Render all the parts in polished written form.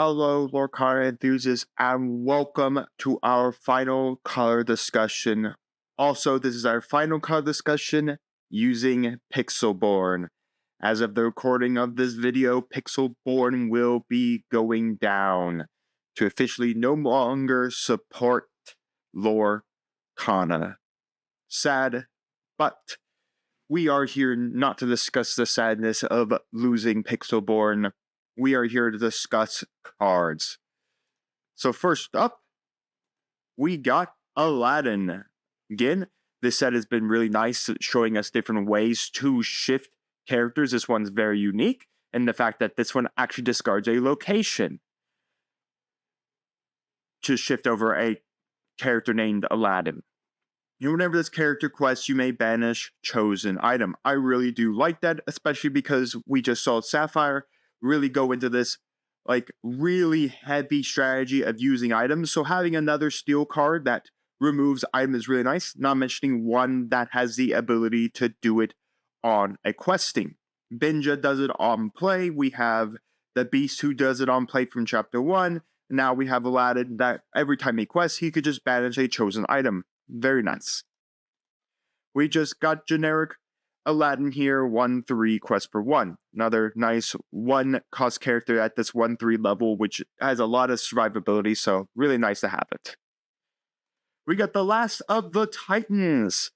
Hello, Lorcana enthusiasts, and welcome to our final color discussion. Also, this is our final color discussion using Pixelborn. As of the recording of this video, Pixelborn will be going down to officially no longer support Lorcana. Sad, but we are here not to discuss the sadness of losing Pixelborn. We are here to discuss cards. So first up, we got Aladdin. Again, this set has been really nice, showing us different ways to shift characters. This one's very unique, and the fact that this one actually discards a location to shift over a character named Aladdin. Whenever this character quests, you may banish chosen item. I really do like that, especially because we just saw Sapphire really go into this like really heavy strategy of using items. So having another steel card that removes item is really nice, not mentioning one that has the ability to do it on a questing. Binja does it on play. We have the Beast who does it on play from chapter 1. Now we have Aladdin that every time he quests, he could just banish a chosen item. Very nice. We just got generic Aladdin here, 1/3 quest per 1. Another nice 1 cost character at this 1/3 level, which has a lot of survivability, so really nice to have it. We got the last of the Titans.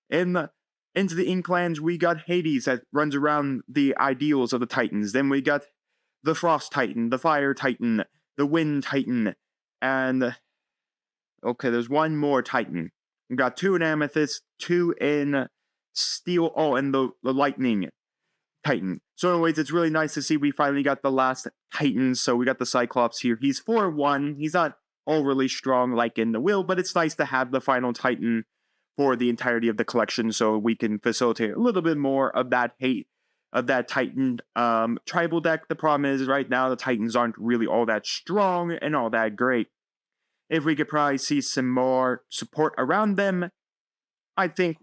Into the Inklands, we got Hades that runs around the ideals of the Titans. Then we got the Frost Titan, the Fire Titan, the Wind Titan, and okay, there's one more Titan. We got 2 in Amethyst, 2 in Steel, and the Lightning Titan. So anyways, it's really nice to see we finally got the last Titan. So we got the Cyclops here. He's 4/1. He's not overly strong like in the Will, but it's nice to have the final Titan for the entirety of the collection, so we can facilitate a little bit more of that Titan tribal deck. The problem is right now the Titans aren't really all that strong and all that great. If we could probably see some more support around them, I think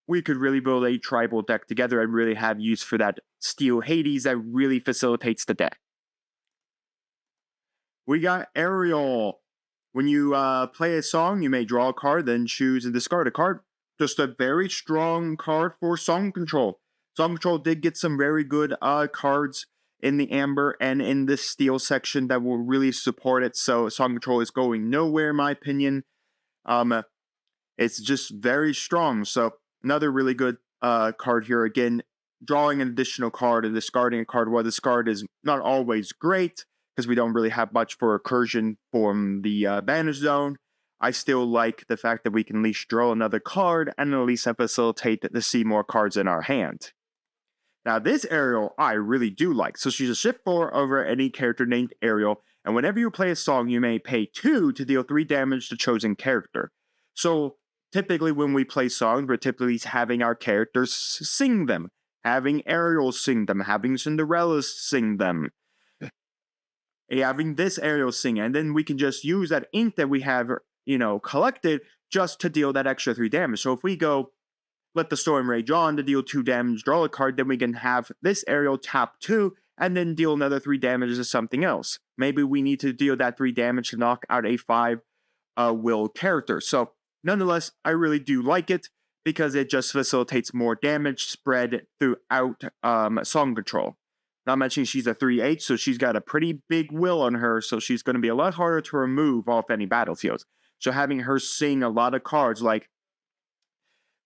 we could really build a tribal deck together and really have use for that Steel Hades that really facilitates the deck. We got Ariel. When you play a song, you may draw a card, then choose and discard a card. Just a very strong card for song control. Song control did get some very good cards in the Amber and in this Steel section that will really support it. So song control is going nowhere, in my opinion. It's just very strong. So another really good card here. Again, drawing an additional card and discarding a card. While this card is not always great, because we don't really have much for recursion from the banish zone, I still like the fact that we can at least draw another card and at least facilitate to see more cards in our hand. Now this Ariel I really do like. So she's a shift 4 over any character named Ariel, and whenever you play a song, you may pay 2 to deal 3 damage to chosen character. So typically when we play songs, we're typically having our characters sing them, having Ariel sing them, having Cinderella sing them, having this Ariel sing, and then we can just use that ink that we have, collected just to deal that extra 3 damage. So if we go, let the storm rage on to deal 2 damage, draw a card, then we can have this Ariel tap 2, and then deal another 3 damage to something else. Maybe we need to deal that 3 damage to knock out a 5 will character. So nonetheless, I really do like it because it just facilitates more damage spread throughout song control. Not mentioning she's a 3/8, so she's got a pretty big will on her, so she's going to be a lot harder to remove off any battlefields. So having her sing a lot of cards like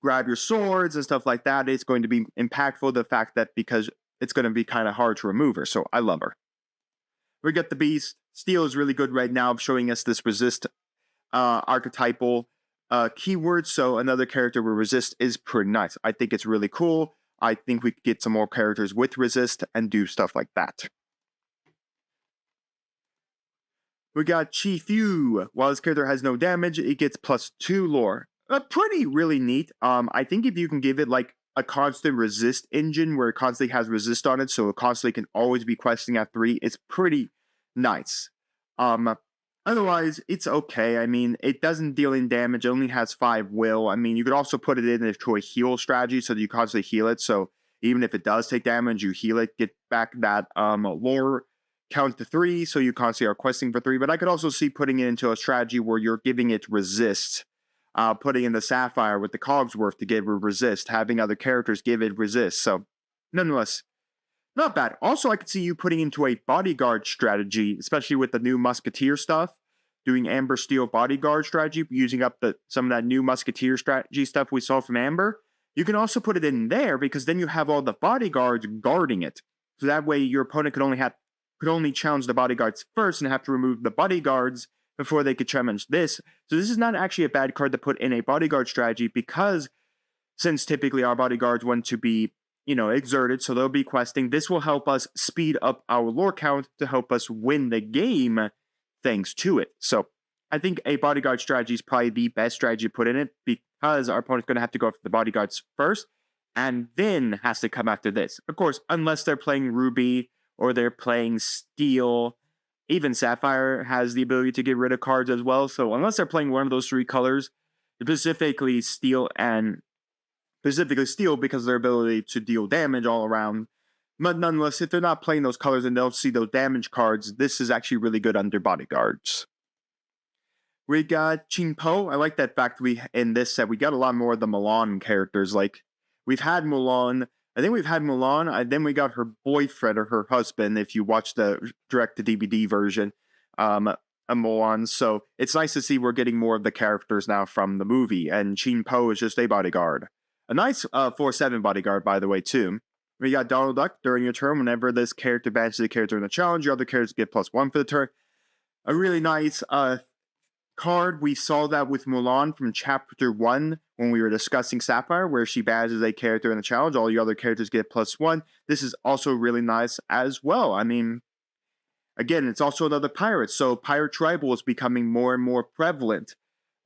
grab your swords and stuff like that is going to be impactful. The fact that because it's going to be kind of hard to remove her, so I love her. We got the Beast. Steel is really good right now, showing us this resist archetypal keyword. So another character with resist is pretty nice. I think it's really cool. I think we could get some more characters with resist and do stuff like that. We got Chiu. While this character has no damage, it gets +2 lore. Pretty really neat. I think if you can give it like a constant resist engine where it constantly has resist on it, so it constantly can always be questing at 3, it's pretty nice. Otherwise, it's okay. I mean, it doesn't deal in damage. It only has 5 will. I mean, you could also put it into a heal strategy so that you constantly heal it. So even if it does take damage, you heal it, get back that lore count to 3, so you constantly are questing for 3, but I could also see putting it into a strategy where you're giving it resist, putting in the sapphire with the 𝐂𝐍𝐉𝐻 to give it resist, having other characters give it resist, so nonetheless, not bad. Also, I could see you putting into a bodyguard strategy, especially with the new musketeer stuff, doing Amber Steel bodyguard strategy, using up some of that new musketeer strategy stuff we saw from Amber. You can also put it in there because then you have all the bodyguards guarding it. So that way your opponent could only challenge the bodyguards first and have to remove the bodyguards before they could challenge this. So this is not actually a bad card to put in a bodyguard strategy because since typically our bodyguards want to be, exerted, so they'll be questing, this will help us speed up our lore count to help us win the game thanks to it. So I think a bodyguard strategy is probably the best strategy to put in it because our opponent's going to have to go after the bodyguards first and then has to come after this. Of course, unless they're playing Ruby or they're playing Steel. Even Sapphire has the ability to get rid of cards as well. So unless they're playing one of those 3 colors, specifically Steel because of their ability to deal damage all around. But nonetheless, if they're not playing those colors and they'll see those damage cards, this is actually really good under bodyguards. We got Qingpo. I like that fact in this set, we got a lot more of the Mulan characters. Like, we've had Mulan. I think we've had Mulan, and then we got her boyfriend or her husband, if you watch the direct-to-DVD version of Mulan. So it's nice to see we're getting more of the characters now from the movie, and Qingpo is just a bodyguard. A nice 4/7 bodyguard, by the way, too. We got Donald Duck. During your turn, whenever this character banishes a character in the challenge, your other characters get +1 for the turn. A really nice card. We saw that with Mulan from Chapter 1 when we were discussing Sapphire, where she banishes a character in the challenge. All your other characters get +1. This is also really nice as well. I mean, again, it's also another pirate, so pirate tribal is becoming more and more prevalent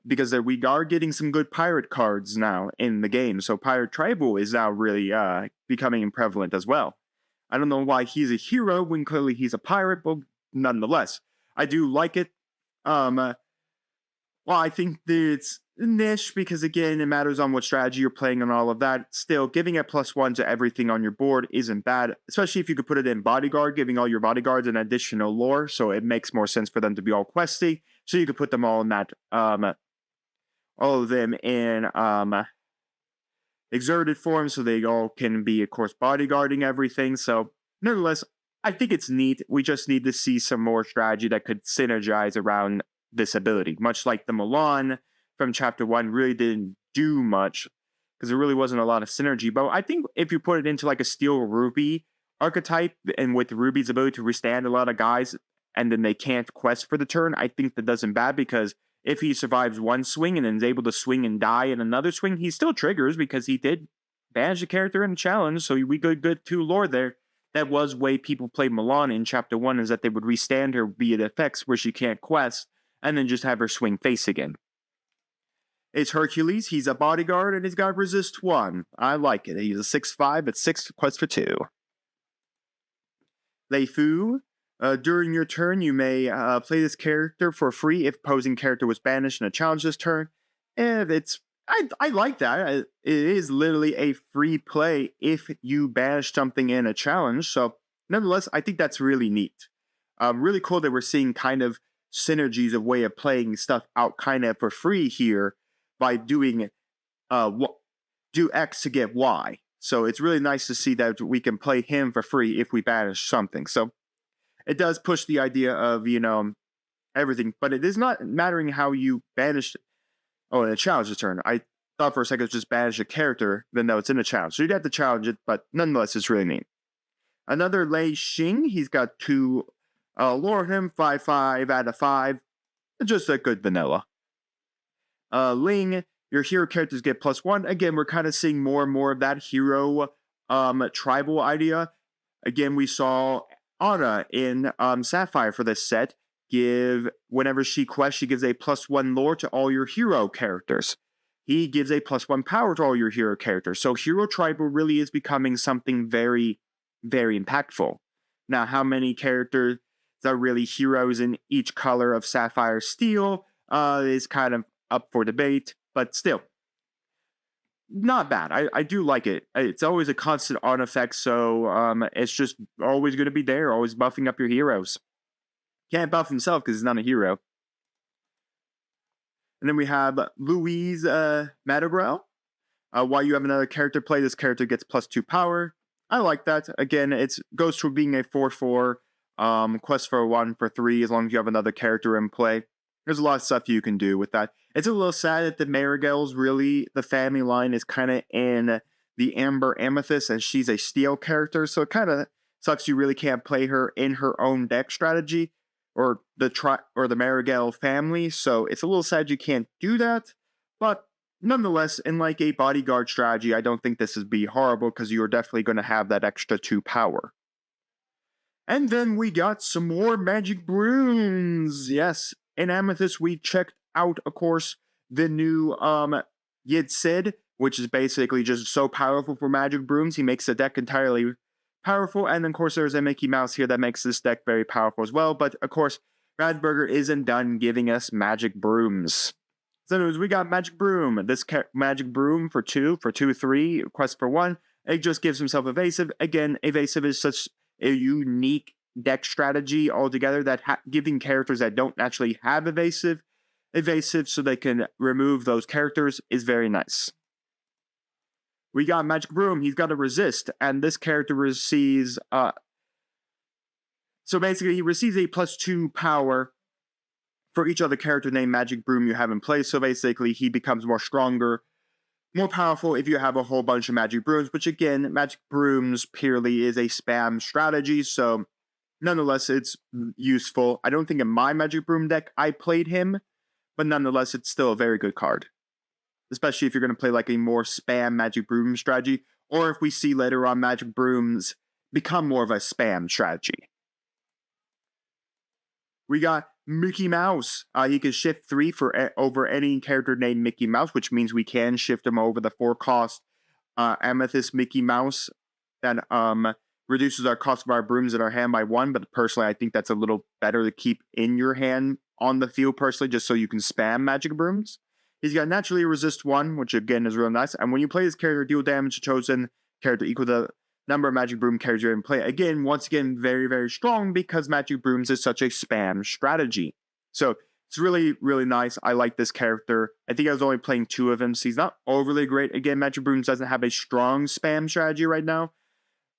because we are getting some good pirate cards now in the game. So pirate tribal is now really becoming prevalent as well. I don't know why he's a hero when clearly he's a pirate, but nonetheless, I do like it. Well, I think that it's niche because, again, it matters on what strategy you're playing and all of that. Still, giving it +1 to everything on your board isn't bad, especially if you could put it in bodyguard, giving all your bodyguards an additional lore, so it makes more sense for them to be all questy. So you could put them all in that, all of them in exerted form, so they all can be, of course, bodyguarding everything. So, nonetheless, I think it's neat. We just need to see some more strategy that could synergize around this ability, much like the Mulan from Chapter 1 really didn't do much because there really wasn't a lot of synergy. But I think if you put it into like a Steel Ruby archetype and with Ruby's ability to withstand a lot of guys and then they can't quest for the turn, I think that doesn't bad because if he survives one swing and then is able to swing and die in another swing, he still triggers because he did banish a character in a challenge, so we good 2 lore there. That was way people played Mulan in Chapter 1, is that they would restand her via the effects where she can't quest, and then just have her swing face again. It's Hercules. He's a bodyguard, and he's got resist 1. I like it. He's a 6/5 at 6 quest for 2. Lei Fu. During your turn, you may play this character for free if opposing character was banished in a challenge this turn. And I like that. It is literally a free play if you banish something in a challenge. So, nonetheless, I think that's really neat. Really cool that we're seeing kind of synergies of way of playing stuff out kind of for free here by doing do X to get Y. So it's really nice to see that we can play him for free if we banish something. So it does push the idea of, everything, but it is not mattering how you banish. Oh, in a challenge this turn. I thought for a second it was just banish a character, then no, it's in a challenge. So you'd have to challenge it, but nonetheless, it's really neat. Another Lei Xing. He's got 2 lore him, 5/5 out of 5. Just a good vanilla. Ling, your hero characters get +1. Again, we're kind of seeing more and more of that hero tribal idea. Again, we saw Anna in Sapphire for this set. Whenever she quests, she gives a +1 lore to all your hero characters. He gives a +1 power to all your hero characters. So hero tribal really is becoming something very, very impactful. Now, how many characters are really heroes in each color of Sapphire Steel is kind of up for debate, but still. not bad. I do like it. It's always a constant on effect, so it's just always going to be there, always buffing up your heroes. Can't buff himself because he's not a hero. And then we have Louise Madrigal. While you have another character play, this character gets +2 power. I like that. Again, it goes to being a 4/4 quest for 1 for 3 as long as you have another character in play. There's a lot of stuff you can do with that. It's a little sad that the Marigold's really, the family line is kind of in the Amber Amethyst, and she's a steel character, so it kind of sucks you really can't play her in her own deck strategy, or the Marigold family, so it's a little sad you can't do that, but nonetheless, in like a bodyguard strategy, I don't think this would be horrible, because you're definitely going to have that extra 2 power. And then we got some more magic brooms. Yes, in Amethyst, we checked out, of course, the new 𝐒𝐍𝐉𝐎𝐾, which is basically just so powerful for magic brooms. He makes the deck entirely powerful. And then, of course, there's a Mickey Mouse here that makes this deck very powerful as well. But, of course, Radberger isn't done giving us magic brooms. So anyways, we got Magic Broom. This Magic Broom for 2/3, quest for 1. It just gives himself evasive. Again, evasive is such a unique deck strategy altogether that giving characters that don't actually have evasive so they can remove those characters is very nice. We got Magic Broom. He's got a resist, and this character receives so basically he receives a +2 power for each other character named Magic Broom you have in play. So basically he becomes more stronger, more powerful if you have a whole bunch of Magic Brooms, which again, Magic Brooms purely is a spam strategy, so nonetheless it's useful. I don't think in my Magic Broom deck I played him, but nonetheless it's still a very good card. Especially if you're going to play like a more spam Magic Broom strategy, or if we see later on Magic Brooms become more of a spam strategy. We got Mickey Mouse. He can shift 3 over any character named Mickey Mouse, which means we can shift him over the 4-cost Amethyst Mickey Mouse that reduces our cost of our brooms in our hand by 1, but personally I think that's a little better to keep in your hand on the field personally, just so you can spam Magic Brooms. He's got naturally resist 1, which again is real nice, and when you play this character, deal damage to chosen character equal to the number of Magic Broom characters you're in play. Again, once again, very, very strong because Magic Brooms is such a spam strategy. So it's really, really nice. I like this character. I think I was only playing 2 of him, so he's not overly great. Again, Magic Brooms doesn't have a strong spam strategy right now,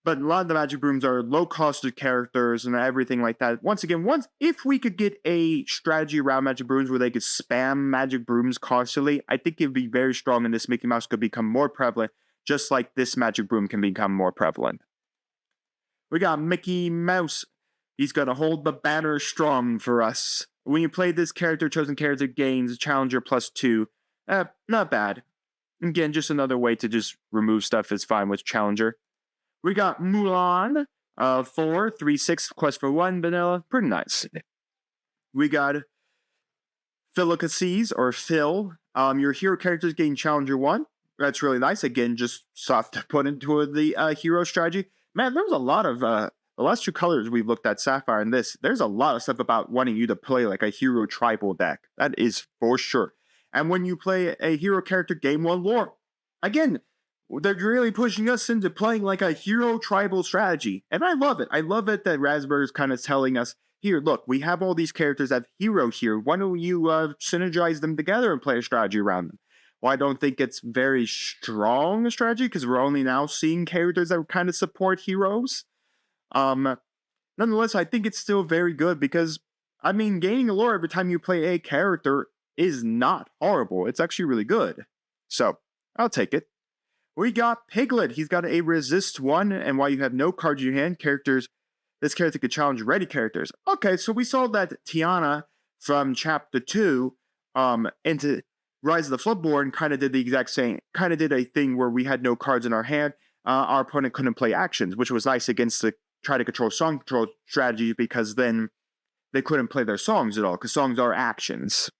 but a lot of the Magic Brooms are low-costed characters and everything like that. Once again, if we could get a strategy around Magic Brooms where they could spam Magic Brooms constantly, I think it would be very strong, and this Mickey Mouse could become more prevalent, just like this Magic Broom can become more prevalent. We got Mickey Mouse. He's going to hold the banner strong for us. When you play this character, chosen character gains Challenger +2. Not bad. Again, just another way to just remove stuff is fine with Challenger. We got Mulan. 4/3/6, quest for 1, vanilla. Pretty nice. We got Philocracies, or Phil. Your hero characters gain Challenger 1. That's really nice. Again, just soft to put into the hero strategy. Man, there was a lot of the last 2 colors we've looked at, Sapphire and this. There's a lot of stuff about wanting you to play like a hero tribal deck. That is for sure. And when you play a hero character, game 1 lore. Again, they're really pushing us into playing like a hero tribal strategy. And I love it. I love it that Raspberry's kind of telling us, here, look, we have all these characters that have heroes here. Why don't you synergize them together and play a strategy around them? Well, I don't think it's very strong a strategy because we're only now seeing characters that kind of support heroes. Nonetheless, I think it's still very good because, I mean, gaining a lore every time you play a character is not horrible. It's actually really good. So, I'll take it. We got Piglet. He's got a resist 1, and while you have no cards in your hand, this character could challenge ready characters. Okay, so we saw that Tiana from Chapter 2 into Rise of the Floodborn kind of did the exact same, kind of did a thing where we had no cards in our hand. Our opponent couldn't play actions, which was nice against the try to control song control strategy because then they couldn't play their songs at all because songs are actions.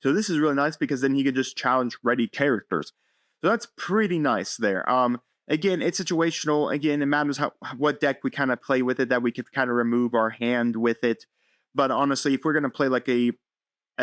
So this is really nice because then he could just challenge ready characters. So that's pretty nice there. Again, it's situational. Again, it matters what deck we kind of play with it, that we could kind of remove our hand with it. But honestly, if we're going to play like a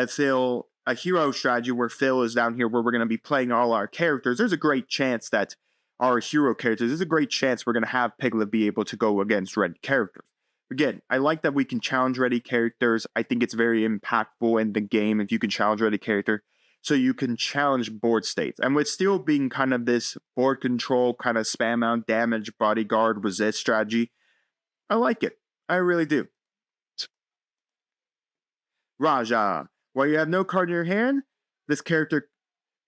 Phil a hero strategy where Phil is down here, where we're going to be playing all our characters, there's a great chance that our hero characters, there's a great chance we're going to have Piglet be able to go against red characters. Again, I like that we can challenge ready characters. I think it's very impactful in the game if you can challenge ready character. So you can challenge board states. And with still being kind of this board control, kind of spam out, damage, bodyguard, resist strategy, I like it. I really do. Raja. While you have no card in your hand, this character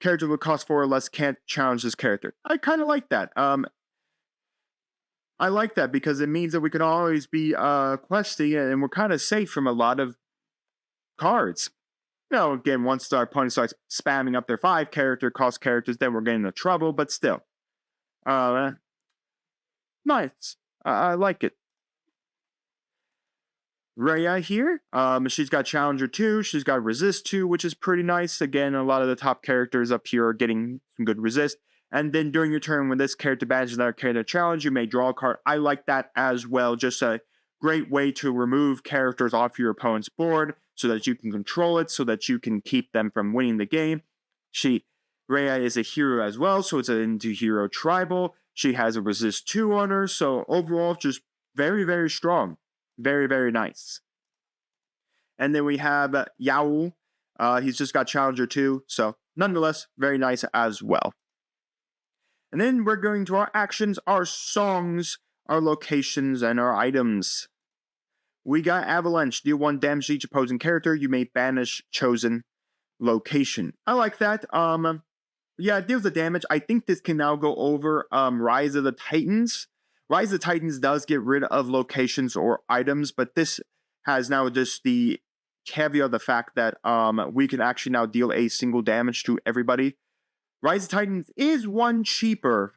with cost 4 or less can't challenge this character. I kind of like that. I like that because it means that we can always be questing and we're kind of safe from a lot of cards. You know, again, once our opponent starts spamming up their 5 character cost characters, then we're getting into trouble, but still. Nice. I like it. Rhea here, she's got Challenger 2, she's got Resist 2, which is pretty nice. Again, a lot of the top characters up here are getting some good resist. And then during your turn, when this character banishes another character challenge, you may draw a card. I like that as well. Just a great way to remove characters off your opponent's board so that you can control it, so that you can keep them from winning the game. Rhea is a hero as well, so it's an into hero tribal. She has a Resist 2 on her, so overall, just very, very strong. Very, very nice. And then we have Yao. He's just got Challenger 2, so nonetheless, very nice as well. And then we're going to our actions, our songs, our locations, and our items. We got Avalanche. Deal 1 damage to each opposing character. You may banish chosen location. I like that. Yeah, it deals the damage. I think this can now go over Rise of the Titans. Rise of the Titans does get rid of locations or items, but this has now just the caveat of the fact that we can actually now deal a single damage to everybody. Rise of the Titans is 1 cheaper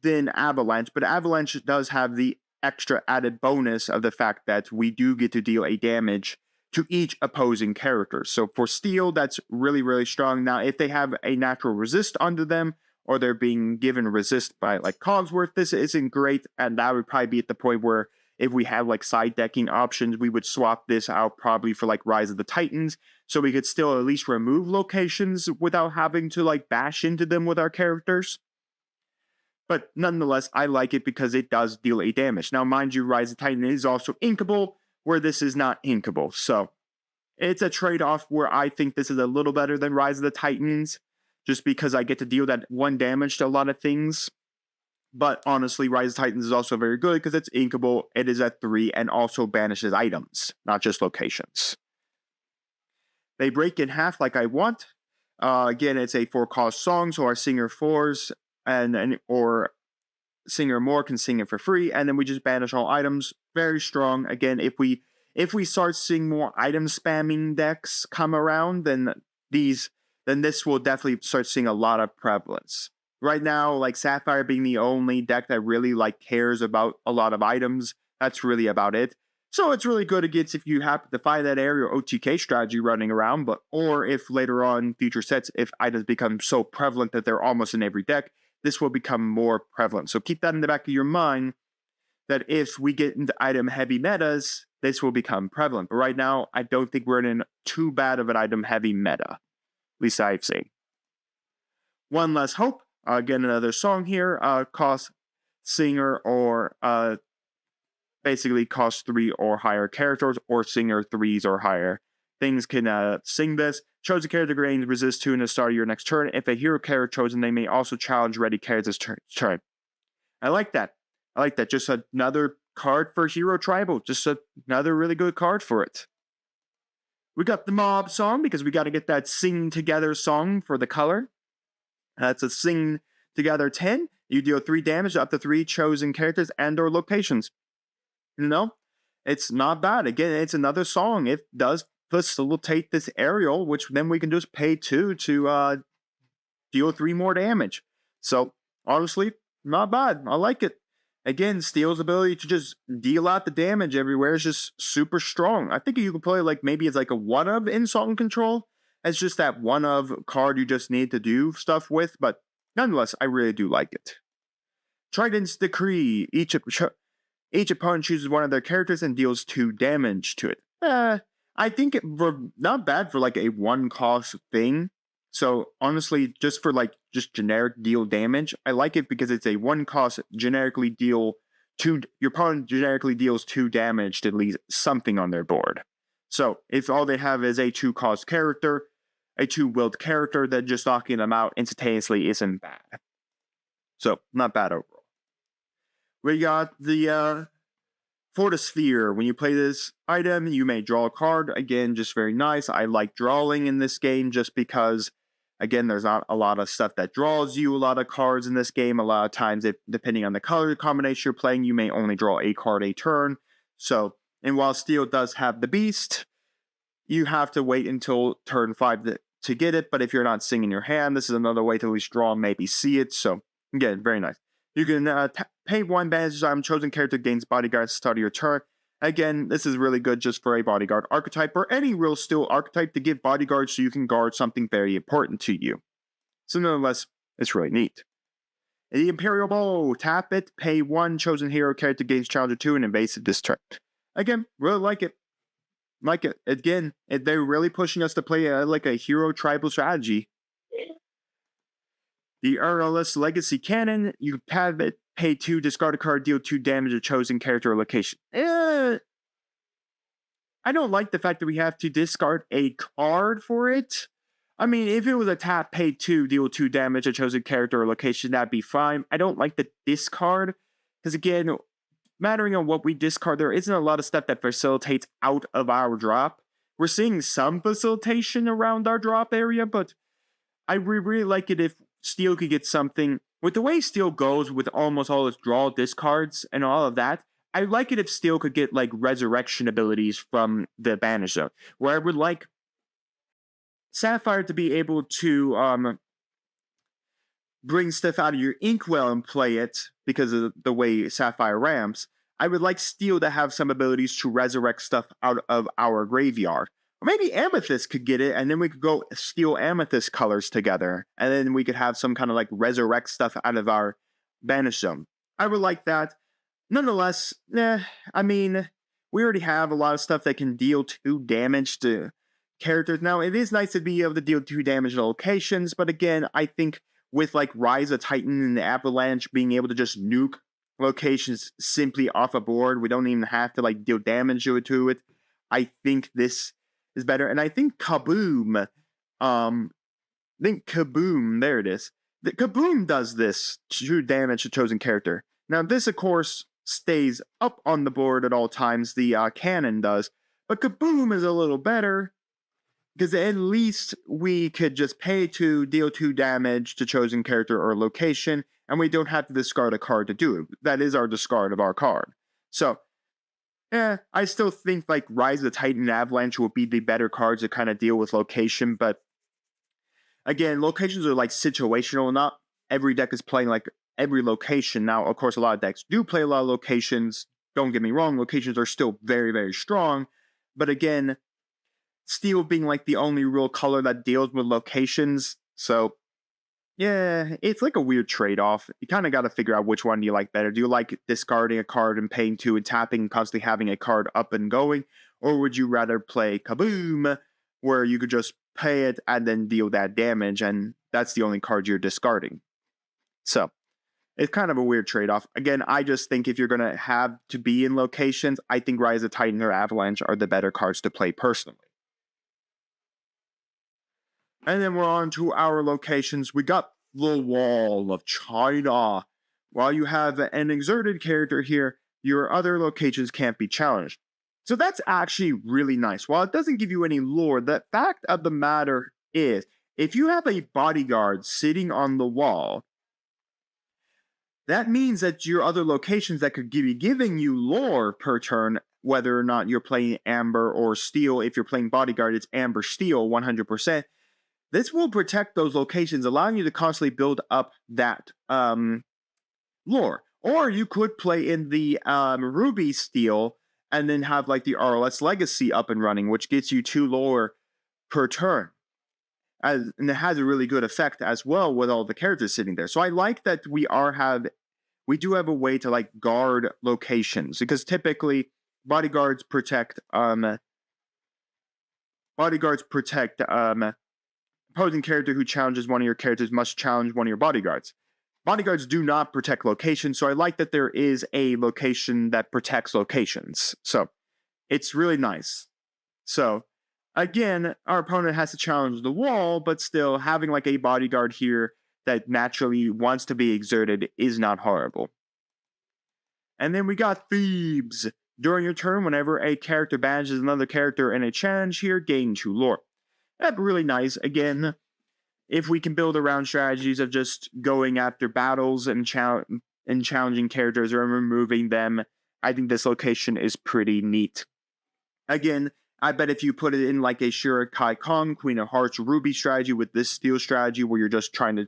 than Avalanche, but Avalanche does have the extra added bonus of the fact that we do get to deal a damage to each opposing character. So for Steel, that's really, really strong. Now, if they have a natural resist under them, or they're being given resist by like Cogsworth, this isn't great, and that would probably be at the point where if we have like side decking options, we would swap this out probably for like Rise of the Titans, so we could still at least remove locations without having to like bash into them with our characters. But nonetheless, I like it because it does deal a damage. Now, mind you, Rise of the Titan is also inkable, where this is not inkable, so it's a trade-off where I think this is a little better than Rise of the Titans, just because I get to deal that 1 damage to a lot of things. But honestly, Rise of Titans is also very good because it's inkable, it is at 3, and also banishes items, not just locations. They break in half like I want. Again, it's a 4-cost song, so our singer 4s or singer more can sing it for free, and then we just banish all items. Very strong. Again, if we start seeing more item spamming decks come around, then this will definitely start seeing a lot of prevalence. Right now, like Sapphire being the only deck that really like cares about a lot of items, that's really about it. So it's really good against if you happen to find that area or OTK strategy running around, or if later on future sets, if items become so prevalent that they're almost in every deck, this will become more prevalent. So keep that in the back of your mind, that if we get into item heavy metas, this will become prevalent. But right now, I don't think we're in too bad of an item heavy meta. At least I've seen. One Less Hope. Again, another song here. Cost singer or basically cost 3 or higher characters, or singer 3s or higher. Things can sing this. Chosen character gains resist 2 in the start of your next turn. If a hero character chosen, they may also challenge ready characters turn. I like that. I like that. Just another card for Hero Tribal. Just another really good card for it. We got the Mob song because we got to get that Sing Together song for the color. That's a Sing Together 10. You deal 3 damage to up to 3 chosen characters and or locations. You know, it's not bad. Again, it's another song. It does facilitate this aerial, which then we can just pay 2 to deal 3 more damage. So, honestly, not bad. I like it. Again, Steel's ability to just deal out the damage everywhere is just super strong. I think you can play like maybe it's like a one of in Song Control. It's just that one of card you just need to do stuff with, but nonetheless, I really do like it. Trident's Decree. Each opponent chooses one of their characters and deals 2 damage to it. I think not bad for like a 1-cost thing. So honestly, just for like just generic deal damage, I like it because it's a 1-cost generically deal your opponent generically deals 2 damage to leave something on their board. So if all they have is a 2-cost character, a 2-willed character, then just knocking them out instantaneously isn't bad. So not bad overall. We got the for the sphere. When you play this item, you may draw a card. Again, just very nice. I like drawing in this game just because, again, there's not a lot of stuff that draws you a lot of cards in this game. A lot of times, depending on the color combination you're playing, you may only draw a card a turn. So, and while Steel does have the Beast, you have to wait until turn 5 to get it. But if you're not singing your hand, this is another way to at least draw and maybe see it. So, again, very nice. You can pay 1 bandage item. Chosen character gains bodyguard at the start of your turn. Again, this is really good just for a bodyguard archetype or any real Steel archetype to give bodyguard so you can guard something very important to you. So nonetheless, it's really neat. The Imperial Bow. Tap it, pay 1. Chosen hero character gains Challenger 2 and invasive this turn. Again, really like it. Like it. Again, they're really pushing us to play like a hero tribal strategy. The Ursula Legacy Cannon, you have it, pay 2, discard a card, deal 2 damage to chosen character or location. I don't like the fact that we have to discard a card for it. I mean, if it was a tap, pay 2, deal 2 damage to chosen character or location, that'd be fine. I don't like the discard, because again, mattering on what we discard, there isn't a lot of stuff that facilitates out of our drop. We're seeing some facilitation around our drop area, but I really like it if Steel could get something. With the way Steel goes with almost all its draw discards and all of that, I like it if Steel could get like resurrection abilities from the Banish Zone, where I would like Sapphire to be able to bring stuff out of your Inkwell and play it because of the way Sapphire ramps. I would like Steel to have some abilities to resurrect stuff out of our graveyard. Or maybe Amethyst could get it, and then we could go Steel Amethyst colors together, and then we could have some kind of like resurrect stuff out of our Banish Zone. I would like that. Nonetheless, I mean, we already have a lot of stuff that can deal 2 damage to characters. Now, it is nice to be able to deal 2 damage to locations, but again, I think with like Rise of Titan and the Avalanche being able to just nuke locations simply off a board, we don't even have to like deal damage to it. I think this is better, and I think Kaboom, there it is. The Kaboom does this 2 damage to chosen character. Now this, of course, stays up on the board at all times. The cannon does, but Kaboom is a little better because at least we could just pay to deal 2 damage to chosen character or location, and we don't have to discard a card to do it. That is our discard of our card. So, I still think like Rise of the Titan and Avalanche will be the better cards to kind of deal with location, but again, locations are like situational. Not every deck is playing like every location. Now, of course, a lot of decks do play a lot of locations. Don't get me wrong, locations are still very, very strong, but again, Steel being like the only real color that deals with locations, so yeah, it's like a weird trade-off. You kind of got to figure out which one do you like better. Do you like discarding a card and paying 2 and tapping and constantly having a card up and going? Or would you rather play Kaboom, where you could just pay it and then deal that damage, and that's the only card you're discarding? So, it's kind of a weird trade-off. Again, I just think if you're going to have to be in locations, I think Rise of Titan or Avalanche are the better cards to play personally. And then we're on to our locations. We got the Wall of China. While you have an exerted character here, your other locations can't be challenged. So that's actually really nice. While it doesn't give you any lore, the fact of the matter is, if you have a bodyguard sitting on the wall, that means that your other locations that could be giving you lore per turn, whether or not you're playing Amber or Steel, if you're playing bodyguard, it's Amber Steel 100%. This will protect those locations, allowing you to constantly build up that lore. Or you could play in the Ruby Steel and then have like the RLS Legacy up and running, which gets you 2 lore per turn. And it has a really good effect as well with all the characters sitting there. So I like that we do have a way to like guard locations, because typically bodyguards protect bodyguards protect opposing character who challenges one of your characters must challenge one of your bodyguards. Bodyguards do not protect locations, so I like that there is a location that protects locations. So it's really nice. So again, our opponent has to challenge the wall, but still having like a bodyguard here that naturally wants to be exerted is not horrible. And then we got Thebes. During your turn, whenever a character banishes another character in a challenge here, gain 2 lore. That's really nice. Again, if we can build around strategies of just going after battles and challenging characters or removing them, I think this location is pretty neat. Again, I bet if you put it in like a 𝐒𝐓𝐃𝐘, Queen of Hearts, Ruby strategy with this steel strategy where you're just trying to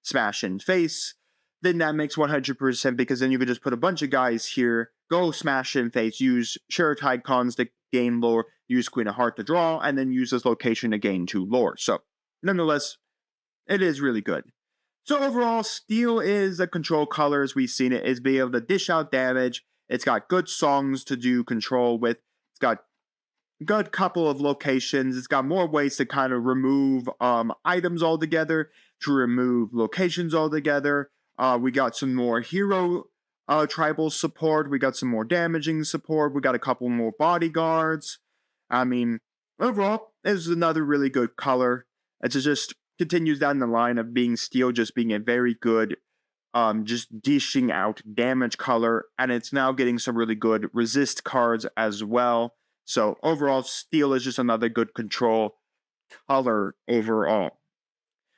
smash in face, then that makes 100% because then you could just put a bunch of guys here, go smash in face, use 𝐒𝐓𝐃𝐘s to gain lore, use Queen of Hearts to draw, and then use this location to gain 2 lore. So, nonetheless, it is really good. So overall, steel is a control color as we've seen it, is being able to dish out damage. It's got good songs to do control with. It's got a good couple of locations. It's got more ways to kind of remove items altogether, to remove locations altogether. We got some more hero tribal support. We got some more damaging support. We got a couple more bodyguards. I mean, overall, this is another really good color. It's just continues down the line of being steel, just being a very good, just dishing out damage color, and it's now getting some really good resist cards as well. So overall, steel is just another good control color overall.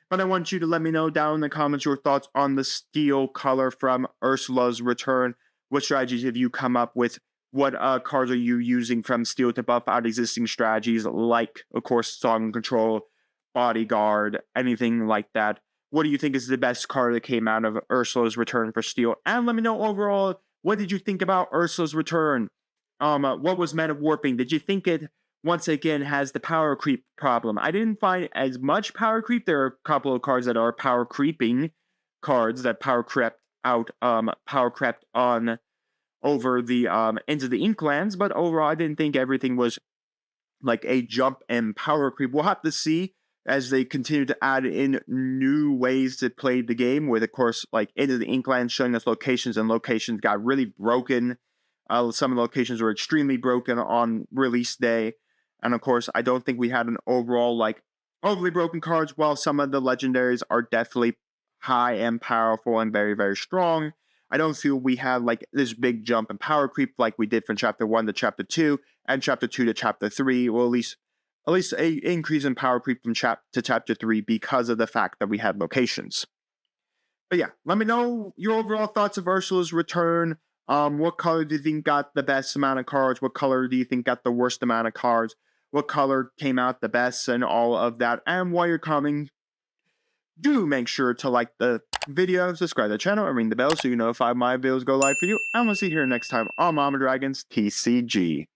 But I want you to let me know down in the comments your thoughts on the steel color from Ursula's return. What strategies have you come up with? What cards are you using from steel to buff out existing strategies like, of course, song control, bodyguard, anything like that? What do you think is the best card that came out of Ursula's return for steel? And let me know overall, what did you think about Ursula's return? What was meta warping? Did you think it once again has the power creep problem? I didn't find as much power creep. There are a couple of cards that are power creeping cards that power crept on over the into the Inklands, but overall I didn't think everything was like a jump and power creep. We'll have to see as they continue to add in new ways to play the game, with, of course, like Into the Inklands showing us locations, and locations got really broken. Some of the locations were extremely broken on release day. And of course, I don't think we had an overall, like, overly broken cards, while some of the legendaries are definitely high and powerful and very, very strong. I don't feel we had, like, this big jump in power creep like we did from Chapter 1 to Chapter 2, and Chapter 2 to Chapter 3, or at least a increase in power creep from Chapter 3 because of the fact that we had locations. But yeah, let me know your overall thoughts of Ursula's return. What color do you think got the best amount of cards? What color do you think got the worst amount of cards? What color came out the best, and all of that? And while you're coming, do make sure to like the video, subscribe to the channel, and ring the bell so you know if my videos go live for you. And we'll see you here next time on Mama Dragon's TCG.